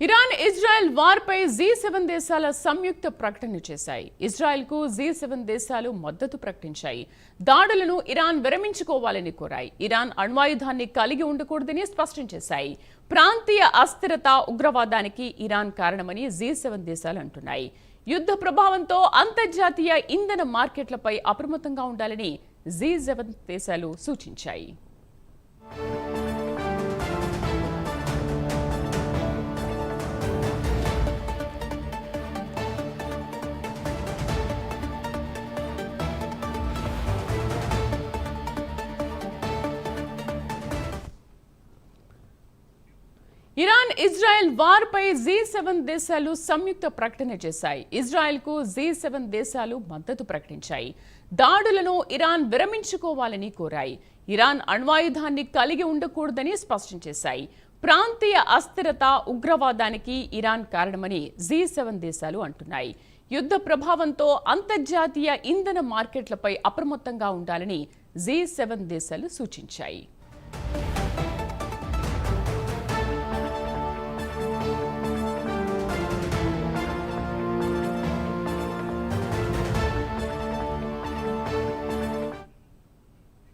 Iran Israel వార్పై G7 దేశాల సంయుక్త ప్రకటన చేశాయి. ఇజ్రాయెల్కు G7 దేశాలు మద్దతు ప్రకటించాయి. దాడులను ఇరాన్ విరమించుకోవాలని కోరాయి. ఇరాన్ అణ్వాయుధాన్ని కలిగి ఉండకూడదని స్పష్టం చేశాయి. ప్రాంతీయ అస్థిరత, ఉగ్రవాదానికి ఇరాన్ కారణమని G7 దేశాలు అంటున్నాయి. యుద్ధ ప్రభావంతో అంతర్జాతీయ ఇంధన మార్కెట్లపై అప్రమత్తంగా ఉండాలని G7 దేశాలు సూచించాయి. ఇరాన్ ఇజ్రాయెల్ వార్పై G7 దేశాలు సంయుక్త ప్రకటన చేశాయి. ఇజ్రాయెల్కు G7 దేశాలు మద్దతు ప్రకటించాయి. దాడులను ఇరాన్ విరమించుకోవాలని కోరాయి. ఇరాన్ అణ్వాయుధాన్ని కలిగి ఉండకూడదని స్పష్టం చేశాయి. ప్రాంతీయ అస్థిరత, ఉగ్రవాదానికి ఇరాన్ కారణమని G7 దేశాలు అంటున్నాయి. యుద్ధ ప్రభావంతో అంతర్జాతీయ ఇంధన మార్కెట్లపై అప్రమత్తంగా ఉండాలని G7 దేశాలు సూచించాయి.